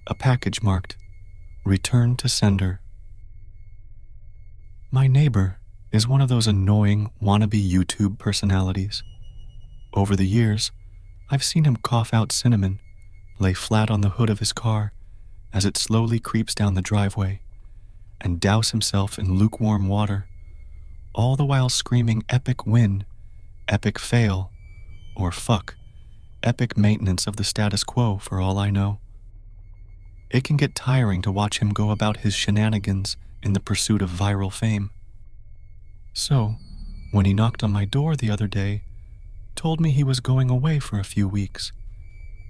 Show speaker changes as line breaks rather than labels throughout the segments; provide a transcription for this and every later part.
a package marked "Return to Sender." My neighbor is one of those annoying wannabe YouTube personalities. Over the years, I've seen him cough out cinnamon, lay flat on the hood of his car as it slowly creeps down the driveway, and douse himself in lukewarm water, all the while screaming epic win, epic fail, or fuck, epic maintenance of the status quo for all I know. It can get tiring to watch him go about his shenanigans in the pursuit of viral fame. So, when he knocked on my door the other day, told me he was going away for a few weeks,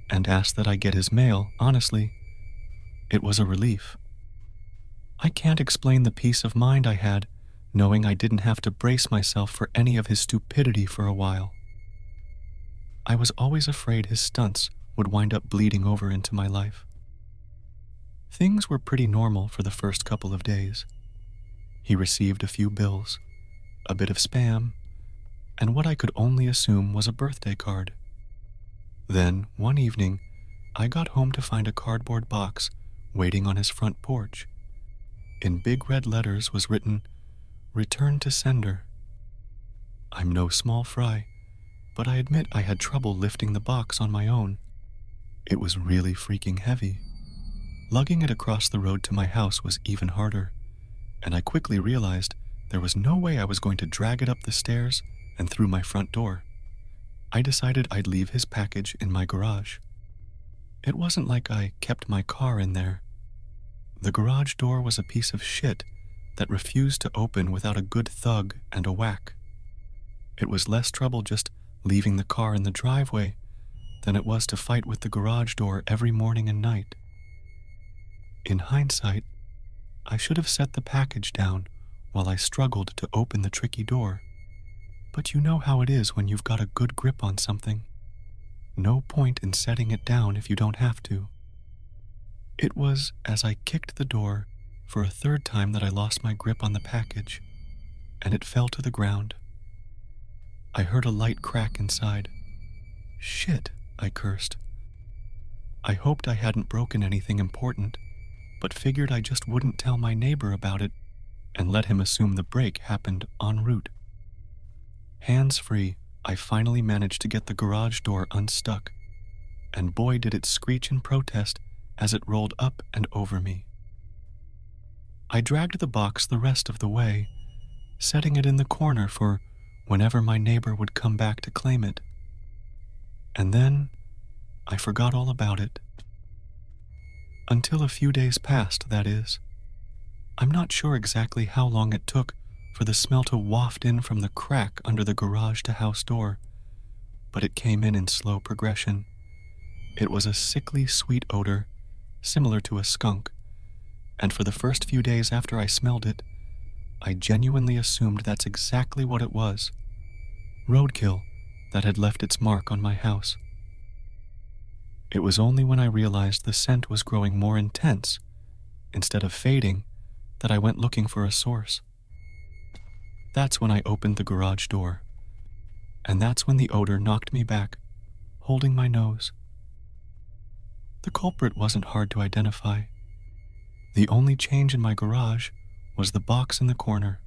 and asked that I get his mail, honestly, it was a relief. I can't explain the peace of mind I had knowing I didn't have to brace myself for any of his stupidity for a while. I was always afraid his stunts would wind up bleeding over into my life. Things were pretty normal for the first couple of days. He received a few bills, a bit of spam, and what I could only assume was a birthday card. Then, one evening, I got home to find a cardboard box waiting on his front porch. In big red letters was written, "Return to Sender." I'm no small fry, but I admit I had trouble lifting the box on my own. It was really freaking heavy. Lugging it across the road to my house was even harder, and I quickly realized there was no way I was going to drag it up the stairs and through my front door. I decided I'd leave his package in my garage. It wasn't like I kept my car in there. The garage door was a piece of shit that refused to open without a good thug and a whack. It was less trouble just leaving the car in the driveway than it was to fight with the garage door every morning and night. In hindsight, I should have set the package down while I struggled to open the tricky door. But you know how it is when you've got a good grip on something. No point in setting it down if you don't have to. It was as I kicked the door for a third time that I lost my grip on the package, and it fell to the ground. I heard a light crack inside. Shit, I cursed. I hoped I hadn't broken anything important, but figured I just wouldn't tell my neighbor about it and let him assume the break happened en route. Hands-free, I finally managed to get the garage door unstuck, and boy did it screech in protest as it rolled up and over me. I dragged the box the rest of the way, setting it in the corner for whenever my neighbor would come back to claim it. And then I forgot all about it. Until a few days passed, that is. I'm not sure exactly how long it took for the smell to waft in from the crack under the garage-to-house door, but it came in slow progression. It was a sickly sweet odor, similar to a skunk, and for the first few days after I smelled it, I genuinely assumed that's exactly what it was. Roadkill that had left its mark on my house. It was only when I realized the scent was growing more intense, instead of fading, that I went looking for a source. That's when I opened the garage door, and that's when the odor knocked me back, holding my nose. The culprit wasn't hard to identify. The only change in my garage was the box in the corner.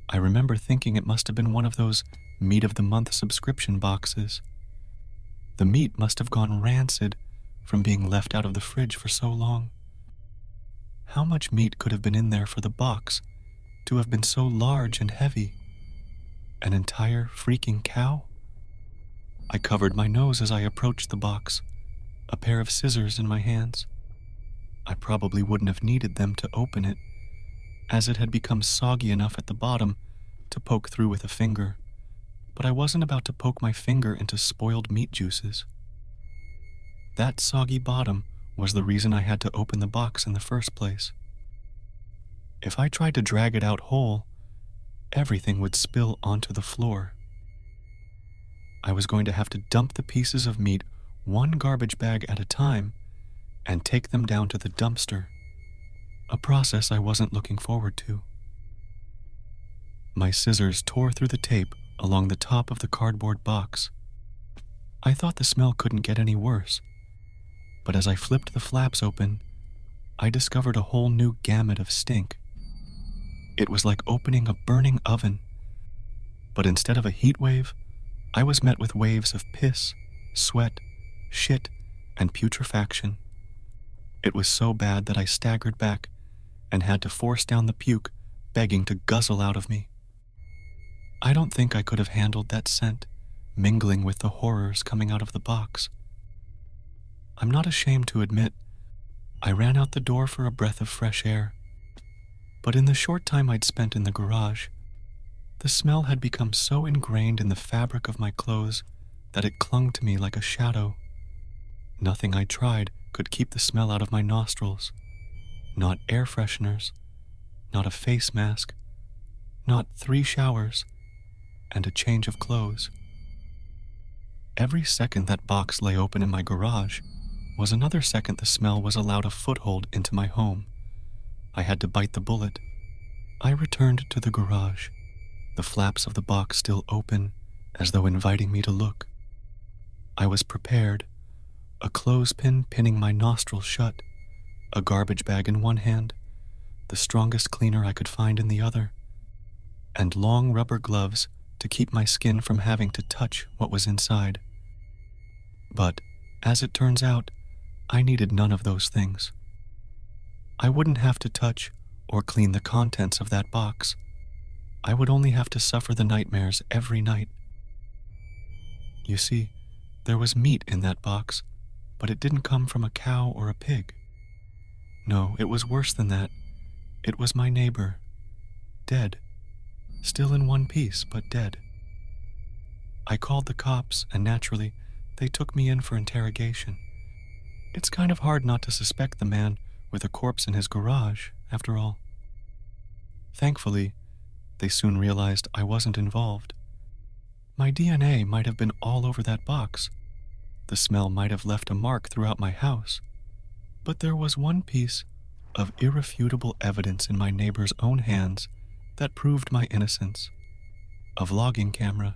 I remember thinking it must have been one of those meat of the month subscription boxes. The meat must have gone rancid from being left out of the fridge for so long. How much meat could have been in there for the box to have been so large and heavy? An entire freaking cow? I covered my nose as I approached the box, a pair of scissors in my hands. I probably wouldn't have needed them to open it, as it had become soggy enough at the bottom to poke through with a finger, but I wasn't about to poke my finger into spoiled meat juices. That soggy bottom was the reason I had to open the box in the first place. If I tried to drag it out whole, everything would spill onto the floor. I was going to have to dump the pieces of meat one garbage bag at a time and take them down to the dumpster, a process I wasn't looking forward to. My scissors tore through the tape along the top of the cardboard box. I thought the smell couldn't get any worse, But as I flipped the flaps open, I discovered a whole new gamut of stink. It was like opening a burning oven, but instead of a heat wave, I was met with waves of piss, sweat, shit, and putrefaction. It was so bad that I staggered back and had to force down the puke, begging to guzzle out of me. I don't think I could have handled that scent, mingling with the horrors coming out of the box. I'm not ashamed to admit, I ran out the door for a breath of fresh air. But in the short time I'd spent in the garage, the smell had become so ingrained in the fabric of my clothes that it clung to me like a shadow. Nothing I tried could keep the smell out of my nostrils. Not air fresheners, not a face mask, not 3 showers, and a change of clothes. Every second that box lay open in my garage was another second the smell was allowed a foothold into my home. I had to bite the bullet. I returned to the garage, the flaps of the box still open, as though inviting me to look. I was prepared, a clothespin pinning my nostrils shut, a garbage bag in one hand, the strongest cleaner I could find in the other, and long rubber gloves to keep my skin from having to touch what was inside. But, as it turns out, I needed none of those things. I wouldn't have to touch or clean the contents of that box. I would only have to suffer the nightmares every night. You see, there was meat in that box, but it didn't come from a cow or a pig. No, it was worse than that. It was my neighbor, dead. Still in one piece, but dead. I called the cops, and naturally, they took me in for interrogation. It's kind of hard not to suspect the man with a corpse in his garage, after all. Thankfully, they soon realized I wasn't involved. My DNA might have been all over that box. The smell might have left a mark throughout my house. But there was one piece of irrefutable evidence in my neighbor's own hands that proved my innocence. A vlogging camera.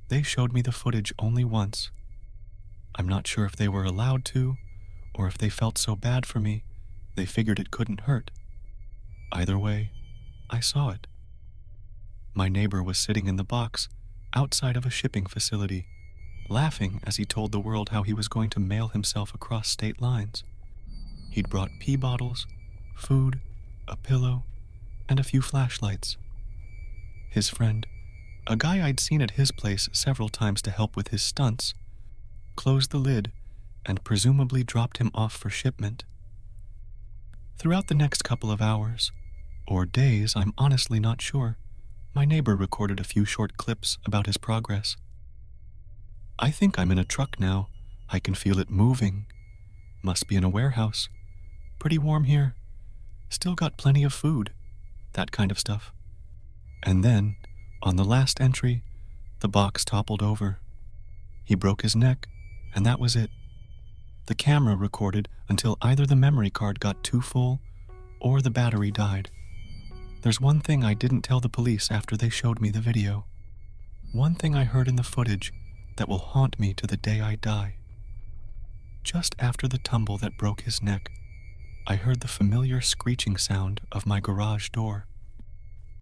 They showed me the footage only once. I'm not sure if they were allowed to, or if they felt so bad for me, they figured it couldn't hurt. Either way, I saw it. My neighbor was sitting in the box outside of a shipping facility, laughing as he told the world how he was going to mail himself across state lines. He'd brought pee bottles, food, a pillow, and a few flashlights. His friend, a guy I'd seen at his place several times to help with his stunts, closed the lid and presumably dropped him off for shipment. Throughout the next couple of hours, or days, I'm honestly not sure, my neighbor recorded a few short clips about his progress. I think I'm in a truck now. I can feel it moving. Must be in a warehouse. Pretty warm here. Still got plenty of food. That kind of stuff. And then, on the last entry, the box toppled over. He broke his neck, and that was it. The camera recorded until either the memory card got too full or the battery died. There's one thing I didn't tell the police after they showed me the video. One thing I heard in the footage that will haunt me to the day I die. Just after the tumble that broke his neck, I heard the familiar screeching sound of my garage door.